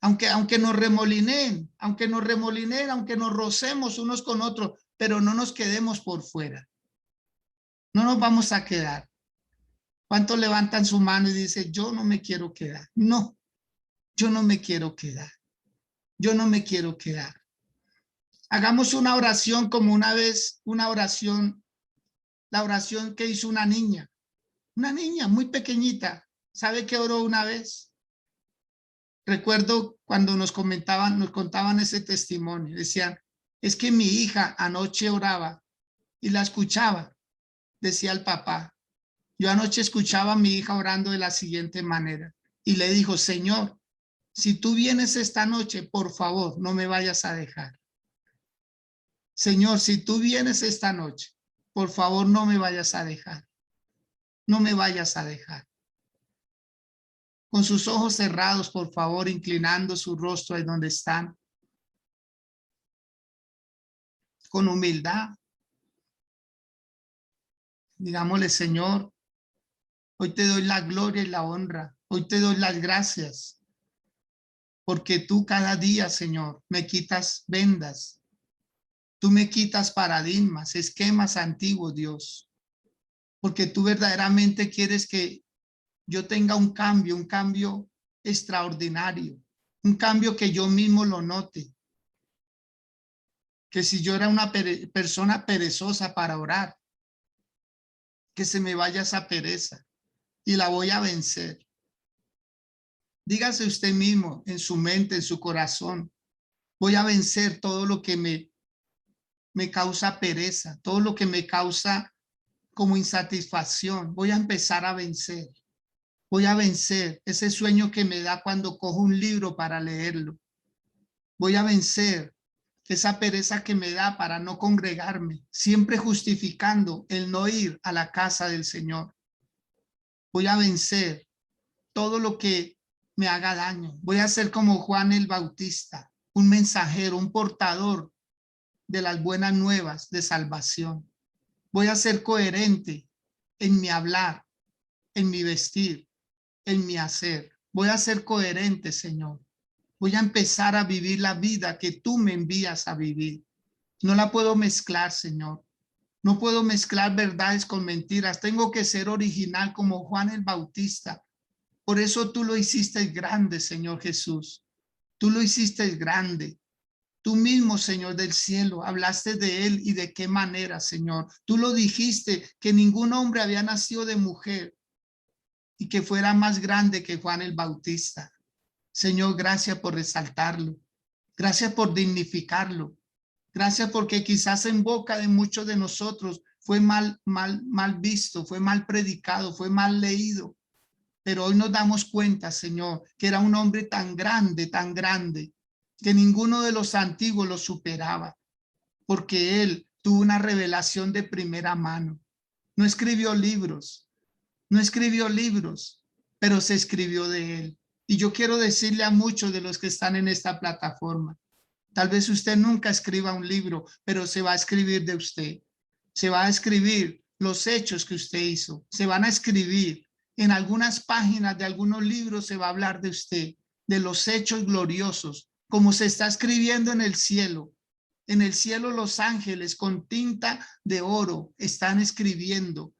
Aunque nos remolineen, aunque nos rocemos unos con otros, pero no nos quedemos por fuera. No nos vamos a quedar. ¿Cuántos levantan su mano y dicen, yo no me quiero quedar? No, yo no me quiero quedar. Yo no me quiero quedar. Hagamos una oración como una vez, una oración, la oración que hizo una niña muy pequeñita. ¿Sabe qué oró una vez? Recuerdo cuando nos contaban ese testimonio. Decían, es que mi hija anoche oraba y la escuchaba. Decía el papá, yo anoche escuchaba a mi hija orando de la siguiente manera. Y le dijo, Señor, si tú vienes esta noche, por favor, no me vayas a dejar. Señor, si tú vienes esta noche, por favor, no me vayas a dejar. No me vayas a dejar. Con sus ojos cerrados, por favor, inclinando su rostro ahí donde están. Con humildad. Digámosle, Señor, hoy te doy la gloria y la honra. Hoy te doy las gracias. Porque tú cada día, Señor, me quitas vendas. Tú me quitas paradigmas, esquemas antiguos, Dios. Porque tú verdaderamente quieres que yo tenga un cambio extraordinario. Un cambio que yo mismo lo note. Que si yo era una persona perezosa para orar, que se me vaya esa pereza y la voy a vencer. Dígase usted mismo en su mente, en su corazón, voy a vencer todo lo que me causa pereza, todo lo que me causa como insatisfacción. Voy a empezar a vencer. Voy a vencer ese sueño que me da cuando cojo un libro para leerlo. Voy a vencer esa pereza que me da para no congregarme, siempre justificando el no ir a la casa del Señor. Voy a vencer todo lo que me haga daño. Voy a ser como Juan el Bautista, un mensajero, un portador de las buenas nuevas de salvación. Voy a ser coherente en mi hablar, en mi vestir, en mi hacer. Voy a ser coherente, Señor. Voy a empezar a vivir la vida que tú me envías a vivir. No la puedo mezclar, Señor. No puedo mezclar verdades con mentiras. Tengo que ser original como Juan el Bautista. Por eso tú lo hiciste grande, Señor Jesús. Tú lo hiciste grande. Tú mismo, Señor del cielo, hablaste de él y de qué manera, Señor. Tú lo dijiste, que ningún hombre había nacido de mujer y que fuera más grande que Juan el Bautista. Señor, gracias por resaltarlo. Gracias por dignificarlo. Gracias porque quizás en boca de muchos de nosotros fue mal visto, fue mal predicado, fue mal leído. Pero hoy nos damos cuenta, Señor, que era un hombre tan grande, que ninguno de los antiguos lo superaba, porque él tuvo una revelación de primera mano. No escribió libros, pero se escribió de él. Y yo quiero decirle a muchos de los que están en esta plataforma, tal vez usted nunca escriba un libro, pero se va a escribir de usted. Se va a escribir los hechos que usted hizo. Se van a escribir en algunas páginas de algunos libros, se va a hablar de usted, de los hechos gloriosos, como se está escribiendo en el cielo. En el cielo los ángeles con tinta de oro están escribiendo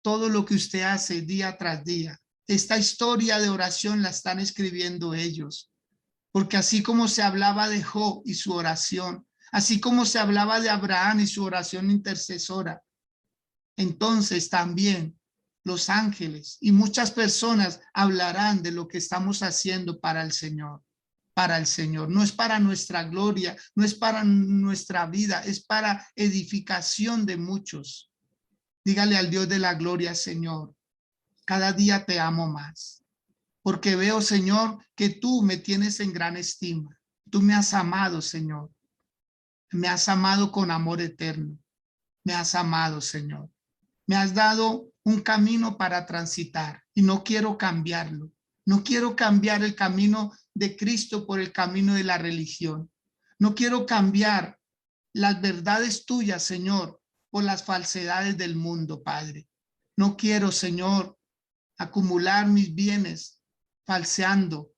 todo lo que usted hace día tras día. Esta historia de oración la están escribiendo ellos. Porque así como se hablaba de Job y su oración, así como se hablaba de Abraham y su oración intercesora, entonces también los ángeles y muchas personas hablarán de lo que estamos haciendo para el Señor. Para el Señor, no es para nuestra gloria, no es para nuestra vida, es para edificación de muchos. Dígale al Dios de la gloria, Señor, cada día te amo más, porque veo, Señor, que tú me tienes en gran estima. Tú me has amado, Señor. Me has amado con amor eterno. Me has amado, Señor. Me has dado un camino para transitar y no quiero cambiarlo. No quiero cambiar el camino de Cristo por el camino de la religión. No quiero cambiar las verdades tuyas, Señor, por las falsedades del mundo, Padre. No quiero, Señor, acumular mis bienes, falseando,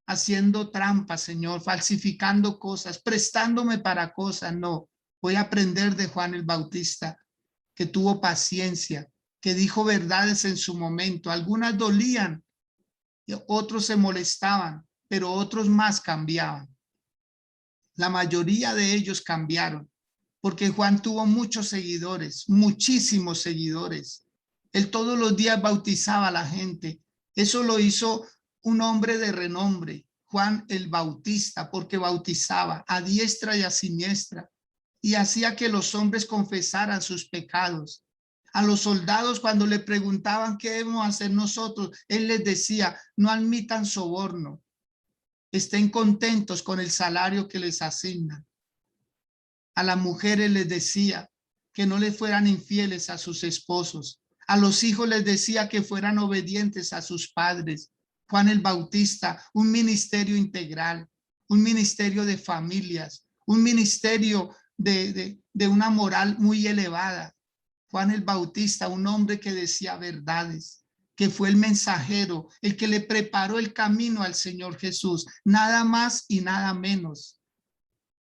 haciendo trampas, Señor, falsificando cosas, prestándome para cosas. No, voy a aprender de Juan el Bautista, que tuvo paciencia, que dijo verdades en su momento. Algunas dolían, otros se molestaban, pero otros más cambiaban. La mayoría de ellos cambiaron, porque Juan tuvo muchos seguidores, muchísimos seguidores. Él todos los días bautizaba a la gente. Eso lo hizo un hombre de renombre, Juan el Bautista, porque bautizaba a diestra y a siniestra y hacía que los hombres confesaran sus pecados. A los soldados, cuando le preguntaban qué debemos hacer nosotros, él les decía: no admitan soborno, estén contentos con el salario que les asignan. A las mujeres les decía que no les fueran infieles a sus esposos. A los hijos les decía que fueran obedientes a sus padres. Juan el Bautista, un ministerio integral, un ministerio de familias, un ministerio de una moral muy elevada. Juan el Bautista, un hombre que decía verdades, que fue el mensajero, el que le preparó el camino al Señor Jesús, nada más y nada menos.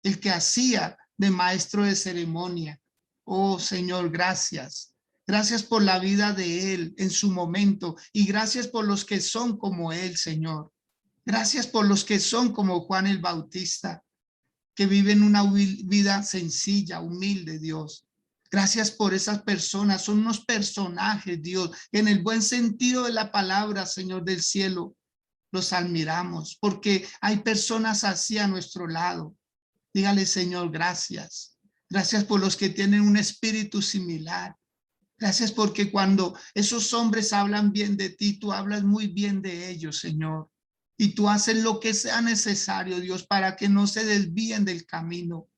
El que hacía de maestro de ceremonia. Oh Señor, gracias. Gracias por la vida de él en su momento y gracias por los que son como él, Señor. Gracias por los que son como Juan el Bautista, que viven una vida sencilla, humilde, Dios. Gracias por esas personas, son unos personajes, Dios, en el buen sentido de la palabra, Señor del cielo. Los admiramos porque hay personas así a nuestro lado. Dígale, Señor, gracias. Gracias por los que tienen un espíritu similar. Gracias porque cuando esos hombres hablan bien de ti, tú hablas muy bien de ellos, Señor. Y tú haces lo que sea necesario, Dios, para que no se desvíen del camino.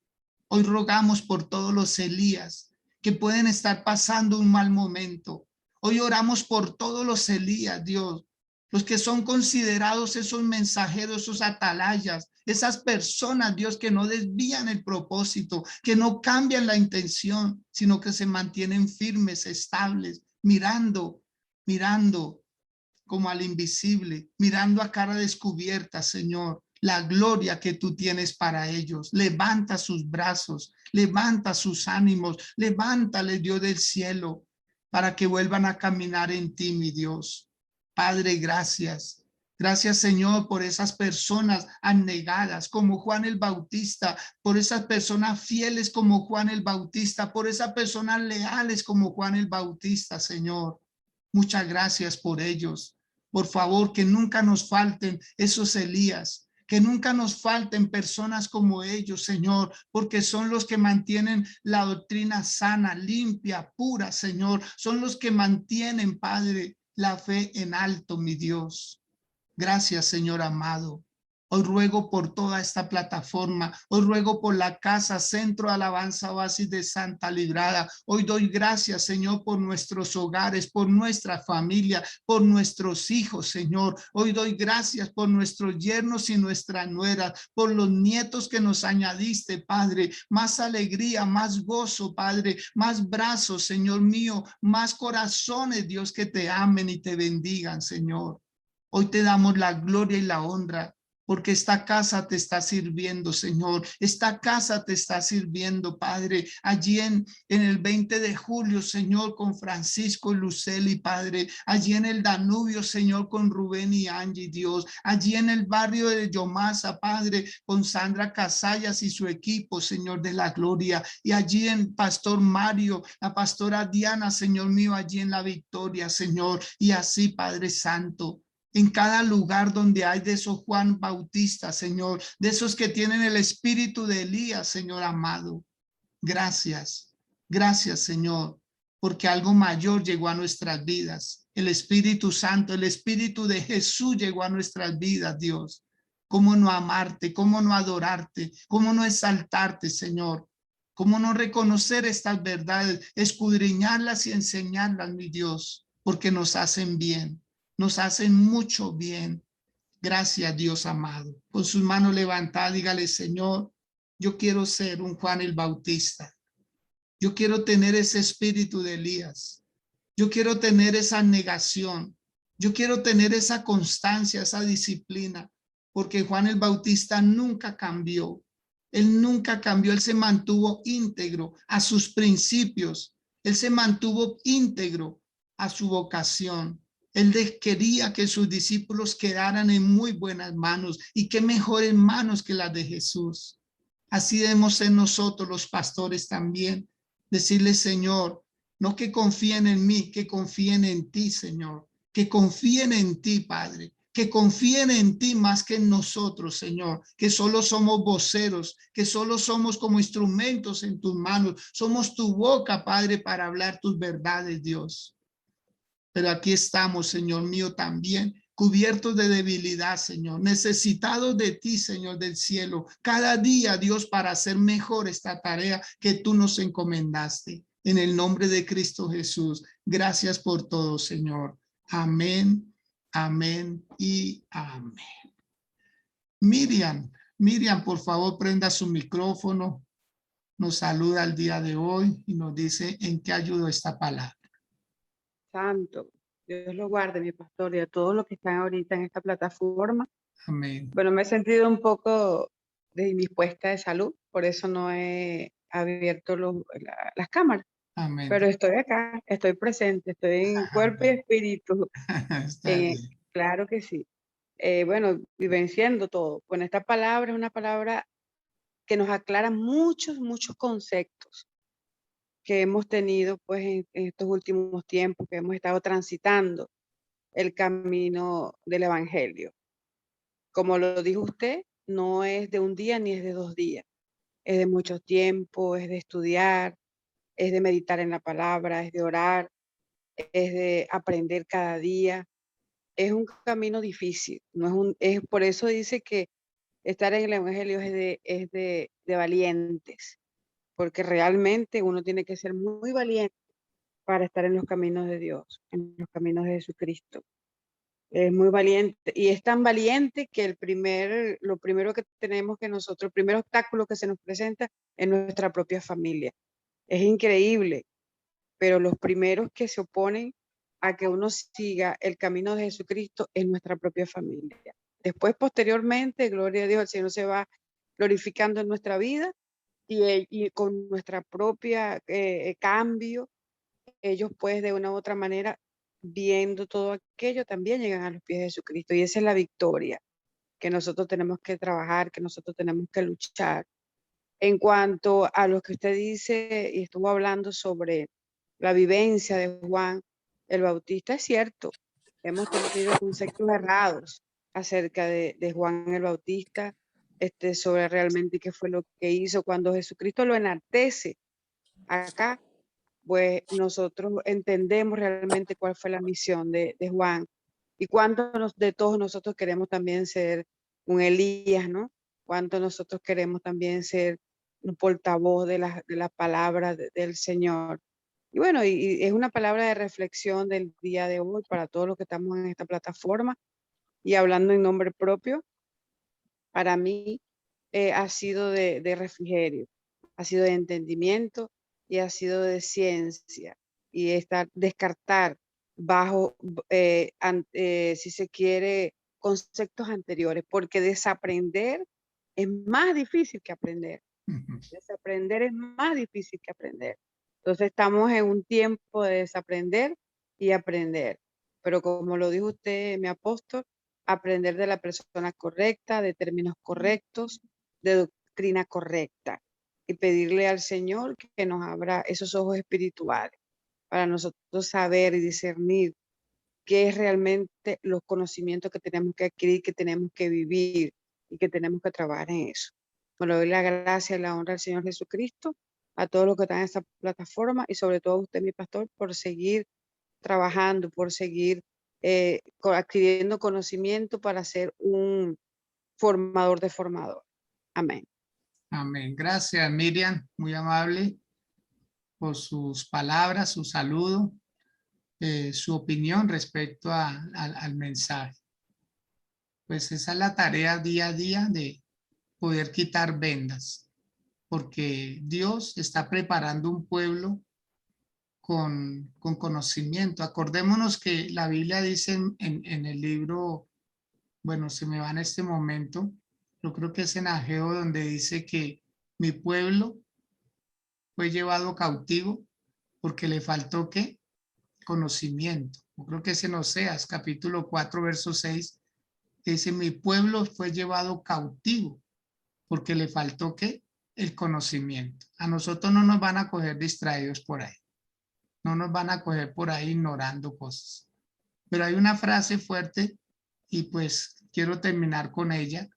Hoy rogamos por todos los Elías que pueden estar pasando un mal momento. Hoy oramos por todos los Elías, Dios, los que son considerados esos mensajeros, esos atalayas, esas personas, Dios, que no desvían el propósito, que no cambian la intención, sino que se mantienen firmes, estables, mirando como al invisible, mirando a cara descubierta, Señor, la gloria que tú tienes para ellos. Levanta sus brazos, levanta sus ánimos, levántale, Dios del cielo, para que vuelvan a caminar en ti, mi Dios. Padre, gracias. Gracias, Señor, por esas personas abnegadas como Juan el Bautista, por esas personas fieles como Juan el Bautista, por esas personas leales como Juan el Bautista, Señor. Muchas gracias por ellos. Por favor, que nunca nos falten esos Elías, que nunca nos falten personas como ellos, Señor, porque son los que mantienen la doctrina sana, limpia, pura, Señor. Son los que mantienen, Padre, la fe en alto, mi Dios. Gracias, Señor amado. Hoy ruego por toda esta plataforma, hoy ruego por la casa Centro Alabanza Oasis de Santa Librada. Hoy doy gracias, Señor, por nuestros hogares, por nuestra familia, por nuestros hijos, Señor. Hoy doy gracias por nuestros yernos y nuestras nueras, por los nietos que nos añadiste, Padre. Más alegría, más gozo, Padre, más brazos, Señor mío, más corazones, Dios, que te amen y te bendigan, Señor. Hoy te damos la gloria y la honra, porque esta casa te está sirviendo, Señor. Esta casa te está sirviendo, Padre. Allí en el 20 de julio, Señor, con Francisco y Luceli, Padre. Allí en el Danubio, Señor, con Rubén y Angie, Dios. Allí en el barrio de Yomasa, Padre, con Sandra Casallas y su equipo, Señor de la gloria. Y allí en Pastor Mario, la pastora Diana, Señor mío, allí en La Victoria, Señor. Y así, Padre Santo, en cada lugar donde hay de esos Juan Bautista, Señor, de esos que tienen el espíritu de Elías, Señor amado. Gracias, gracias, Señor, porque algo mayor llegó a nuestras vidas. El Espíritu Santo, el Espíritu de Jesús llegó a nuestras vidas, Dios. ¿Cómo no amarte? ¿Cómo no adorarte? ¿Cómo no exaltarte, Señor? ¿Cómo no reconocer estas verdades, escudriñarlas y enseñarlas, mi Dios? Porque nos hacen bien. Nos hacen mucho bien. Gracias, Dios amado. Con sus manos levantadas, dígale, Señor, yo quiero ser un Juan el Bautista. Yo quiero tener ese espíritu de Elías. Yo quiero tener esa negación. Yo quiero tener esa constancia, esa disciplina, porque Juan el Bautista nunca cambió. Él nunca cambió, él se mantuvo íntegro a sus principios. Él se mantuvo íntegro a su vocación. Él quería que sus discípulos quedaran en muy buenas manos, y qué mejores manos que las de Jesús. Así debemos ser nosotros los pastores también. Decirle, Señor, no que confíen en mí, que confíen en ti, Señor. Que confíen en ti, Padre. Que confíen en ti más que en nosotros, Señor. Que solo somos voceros, que solo somos como instrumentos en tus manos. Somos tu boca, Padre, para hablar tus verdades, Dios. Pero aquí estamos, Señor mío, también cubiertos de debilidad, Señor, necesitados de ti, Señor del cielo, cada día, Dios, para hacer mejor esta tarea que tú nos encomendaste. En el nombre de Cristo Jesús, gracias por todo, Señor. Amén, amén y amén. Miriam, por favor, prenda su micrófono. Nos saluda el día de hoy y nos dice en qué ayudó esta palabra. Santo, Dios lo guarde, mi pastor, y a todos los que están ahorita en esta plataforma. Amén. Bueno, me he sentido un poco indispuesta de salud, por eso no he abierto las cámaras. Amén. Pero estoy acá, estoy presente, estoy en cuerpo y espíritu. Está bien. Claro que sí. Bueno, vivenciando todo. Bueno, esta palabra es una palabra que nos aclara muchos conceptos que hemos tenido pues en estos últimos tiempos, que hemos estado transitando el camino del Evangelio. Como lo dijo usted, no es de un día ni es de 2 días, es de mucho tiempo, es de estudiar, es de meditar en la palabra, es de orar, es de aprender cada día. Es un camino difícil, es por eso dice que estar en el Evangelio es de valientes, porque realmente uno tiene que ser muy valiente para estar en los caminos de Dios, en los caminos de Jesucristo. Es muy valiente y es tan valiente que lo primero que tenemos que nosotros, el primer obstáculo que se nos presenta es nuestra propia familia. Es increíble, pero los primeros que se oponen a que uno siga el camino de Jesucristo es nuestra propia familia. Después, posteriormente, gloria a Dios, el Señor se va glorificando en nuestra vida y con nuestra propia cambio, ellos pues de una u otra manera, viendo todo aquello, también llegan a los pies de Jesucristo. Y esa es la victoria que nosotros tenemos que trabajar, que nosotros tenemos que luchar. En cuanto a lo que usted dice y estuvo hablando sobre la vivencia de Juan el Bautista, es cierto, hemos tenido conceptos errados acerca de Juan el Bautista, sobre realmente qué fue lo que hizo cuando Jesucristo lo enaltece acá. Pues nosotros entendemos realmente cuál fue la misión de Juan y cuánto de todos nosotros queremos también ser un Elías, ¿no? Cuánto nosotros queremos también ser un portavoz de la palabra del Señor. Y bueno, y es una palabra de reflexión del día de hoy para todos los que estamos en esta plataforma y hablando en nombre propio. Para mí ha sido de refrigerio, ha sido de entendimiento y ha sido de ciencia y descartar bajo, si se quiere, conceptos anteriores, porque desaprender es más difícil que aprender. Desaprender es más difícil que aprender. Entonces estamos en un tiempo de desaprender y aprender. Pero como lo dijo usted, mi apóstol, aprender de la persona correcta, de términos correctos, de doctrina correcta. Y pedirle al Señor que nos abra esos ojos espirituales para nosotros saber y discernir qué es realmente los conocimientos que tenemos que adquirir, que tenemos que vivir y que tenemos que trabajar en eso. Bueno, doy la gracia y la honra al Señor Jesucristo, a todos los que están en esta plataforma y sobre todo a usted, mi pastor, por seguir trabajando, por seguir adquiriendo conocimiento para ser un formador de formador. Amén. Amén. Gracias, Miriam, muy amable por sus palabras, su saludo, su opinión respecto al mensaje. Pues esa es la tarea día a día de poder quitar vendas, porque Dios está preparando un pueblo con conocimiento. Acordémonos que la Biblia dice en el libro, bueno, se me va en este momento, yo creo que es en Ageo, donde dice que mi pueblo fue llevado cautivo porque le faltó ¿qué? Conocimiento. Yo creo que es en Oseas, capítulo 4, verso 6, dice, mi pueblo fue llevado cautivo porque le faltó ¿qué? El conocimiento. A nosotros no nos van a coger distraídos por ahí. No nos van a coger por ahí ignorando cosas. Pero hay una frase fuerte y pues quiero terminar con ella,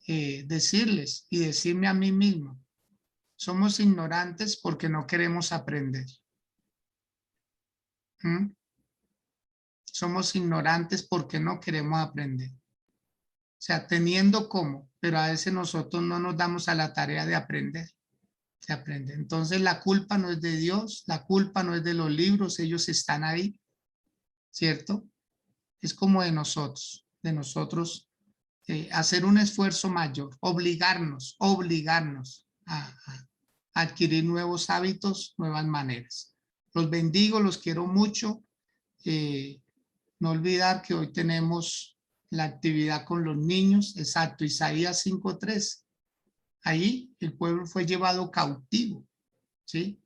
decirles y decirme a mí mismo, somos ignorantes porque no queremos aprender. ¿Mm? Somos ignorantes porque no queremos aprender. O sea, teniendo cómo, pero a veces nosotros no nos damos a la tarea de aprender. Se aprende. Entonces la culpa no es de Dios, la culpa no es de los libros, ellos están ahí, ¿cierto? Es como de nosotros hacer un esfuerzo mayor, obligarnos a adquirir nuevos hábitos, nuevas maneras. Los bendigo, los quiero mucho. No olvidar que hoy tenemos la actividad con los niños, exacto, Isaías 5:3. Ahí el pueblo fue llevado cautivo, ¿sí?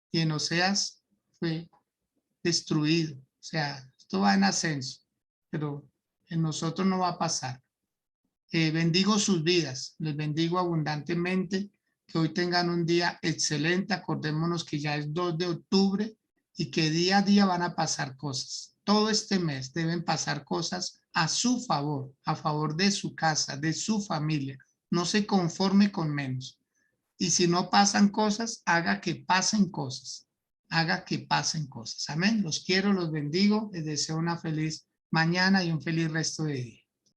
Y en Oseas fue destruido. O sea, esto va en ascenso, pero en nosotros no va a pasar. Bendigo sus vidas, les bendigo abundantemente, que hoy tengan un día excelente. Acordémonos que ya es 2 de octubre y que día a día van a pasar cosas. Todo este mes deben pasar cosas a su favor, a favor de su casa, de su familia. No se conforme con menos. Y si no pasan cosas, haga que pasen cosas. Haga que pasen cosas. Amén. Los quiero, los bendigo. Les deseo una feliz mañana y un feliz resto de día.